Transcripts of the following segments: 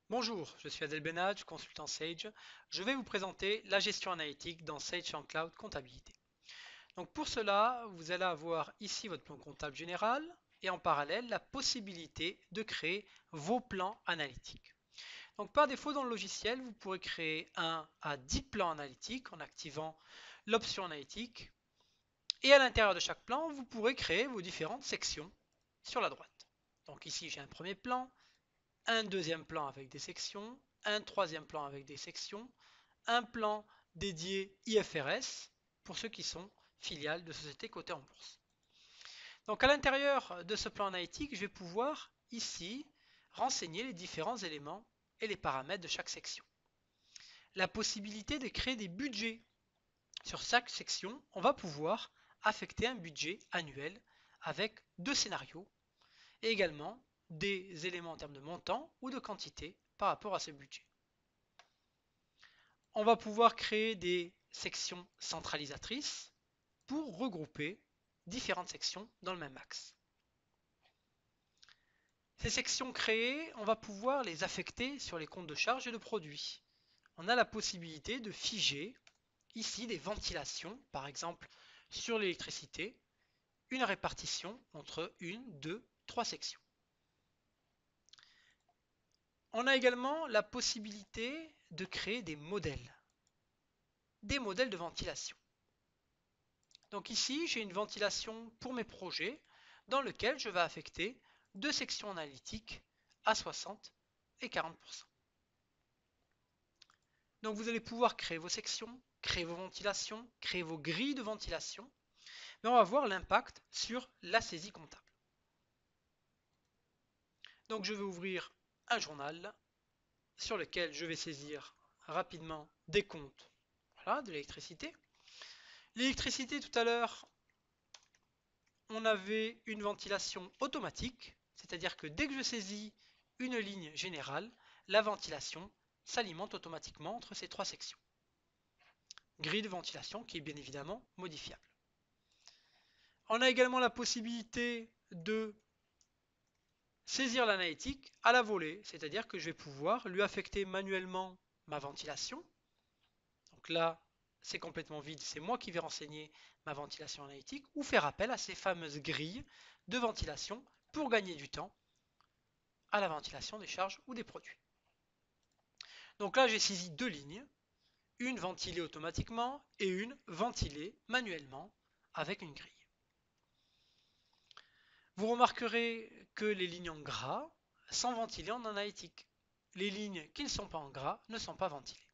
Bonjour, je suis Adel Benadj, consultant Sage. Je vais vous présenter la gestion analytique dans Sage en Cloud Comptabilité. Donc pour cela, vous allez avoir ici votre plan comptable général et en parallèle la possibilité de créer vos plans analytiques. Donc par défaut dans le logiciel, vous pourrez créer 1 à 10 plans analytiques en activant l'option analytique et à l'intérieur de chaque plan, vous pourrez créer vos différentes sections sur la droite. Donc ici j'ai un premier plan, un deuxième plan avec des sections, un troisième plan avec des sections, un plan dédié IFRS pour ceux qui sont filiales de sociétés cotées en bourse. Donc à l'intérieur de ce plan analytique, je vais pouvoir ici renseigner les différents éléments et les paramètres de chaque section. La possibilité de créer des budgets. Sur chaque section, on va pouvoir affecter un budget annuel avec deux scénarios et également des éléments en termes de montant ou de quantité par rapport à ce budget. On va pouvoir créer des sections centralisatrices pour regrouper différentes sections dans le même axe. Ces sections créées, on va pouvoir les affecter sur les comptes de charges et de produits. On a la possibilité de figer ici des ventilations, par exemple sur l'électricité, une répartition entre une, deux, trois sections. On a également la possibilité de créer des modèles de ventilation. Donc ici, j'ai une ventilation pour mes projets dans lequel je vais affecter deux sections analytiques à 60 et 40%. Donc vous allez pouvoir créer vos sections, créer vos ventilations, créer vos grilles de ventilation, mais on va voir l'impact sur la saisie comptable. Donc je vais ouvrir un journal sur lequel je vais saisir rapidement des comptes, voilà, de l'électricité. L'électricité tout à l'heure, on avait une ventilation automatique, c'est-à-dire que dès que je saisis une ligne générale, la ventilation s'alimente automatiquement entre ces trois sections. Grille de ventilation qui est bien évidemment modifiable. On a également la possibilité de saisir l'analytique à la volée, c'est-à-dire que je vais pouvoir lui affecter manuellement ma ventilation. Donc là, c'est complètement vide, c'est moi qui vais renseigner ma ventilation analytique ou faire appel à ces fameuses grilles de ventilation pour gagner du temps à la ventilation des charges ou des produits. Donc là, j'ai saisi deux lignes, une ventilée automatiquement et une ventilée manuellement avec une grille. Vous remarquerez que les lignes en gras sont ventilées en analytique. Les lignes qui ne sont pas en gras ne sont pas ventilées.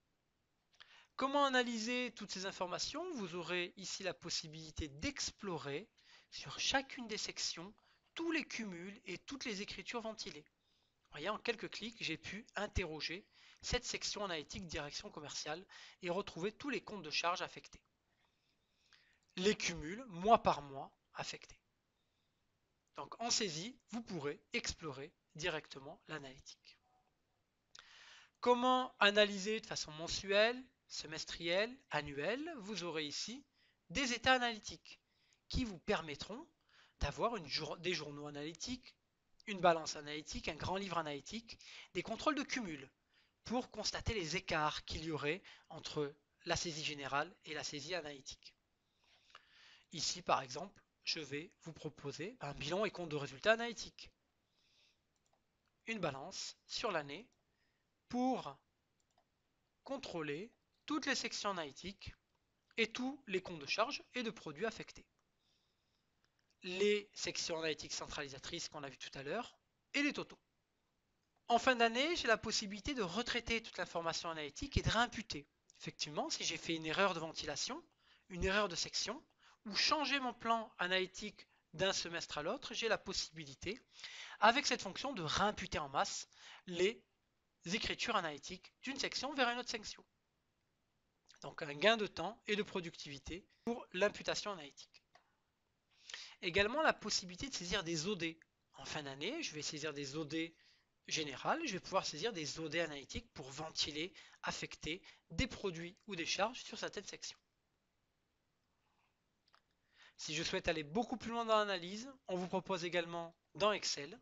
Comment analyser toutes ces informations? Vous aurez ici la possibilité d'explorer sur chacune des sections tous les cumuls et toutes les écritures ventilées. Vous voyez, en quelques clics, j'ai pu interroger cette section analytique direction commerciale et retrouver tous les comptes de charges affectés. Les cumuls, mois par mois, affectés. Donc en saisie, vous pourrez explorer directement l'analytique. Comment analyser de façon mensuelle, semestrielle, annuelle? Vous aurez ici des états analytiques qui vous permettront d'avoir des journaux analytiques, une balance analytique, un grand livre analytique, des contrôles de cumul pour constater les écarts qu'il y aurait entre la saisie générale et la saisie analytique. Ici, par exemple, je vais vous proposer un bilan et compte de résultats analytiques, une balance sur l'année pour contrôler toutes les sections analytiques et tous les comptes de charges et de produits affectés. Les sections analytiques centralisatrices qu'on a vu tout à l'heure et les totaux. En fin d'année, j'ai la possibilité de retraiter toute l'information analytique et de réimputer. Effectivement, si j'ai fait une erreur de ventilation, une erreur de section, ou changer mon plan analytique d'un semestre à l'autre, j'ai la possibilité, avec cette fonction, de réimputer en masse les écritures analytiques d'une section vers une autre section. Donc un gain de temps et de productivité pour l'imputation analytique. Également la possibilité de saisir des OD. En fin d'année, je vais saisir des OD générales, je vais pouvoir saisir des OD analytiques pour ventiler, affecter des produits ou des charges sur certaines sections. Si je souhaite aller beaucoup plus loin dans l'analyse, on vous propose également dans Excel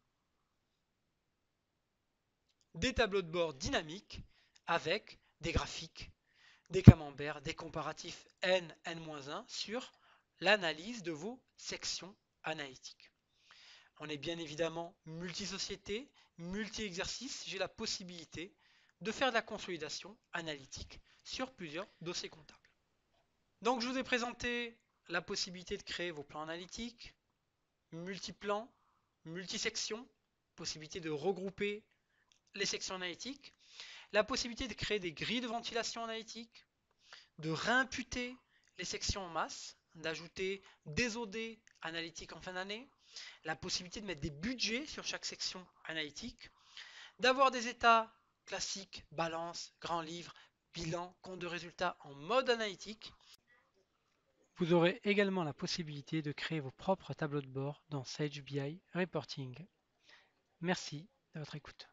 des tableaux de bord dynamiques avec des graphiques, des camemberts, des comparatifs N, N-1 sur l'analyse de vos sections analytiques. On est bien évidemment multi-société, multi-exercice. J'ai la possibilité de faire de la consolidation analytique sur plusieurs dossiers comptables. Donc je vous ai présenté la possibilité de créer vos plans analytiques, multi-plans, multi-sections, possibilité de regrouper les sections analytiques, la possibilité de créer des grilles de ventilation analytique, de réimputer les sections en masse, d'ajouter des OD analytiques en fin d'année, la possibilité de mettre des budgets sur chaque section analytique, d'avoir des états classiques, balance, grand livre, bilan, compte de résultats en mode analytique. Vous aurez également la possibilité de créer vos propres tableaux de bord dans Sage BI Reporting. Merci de votre écoute.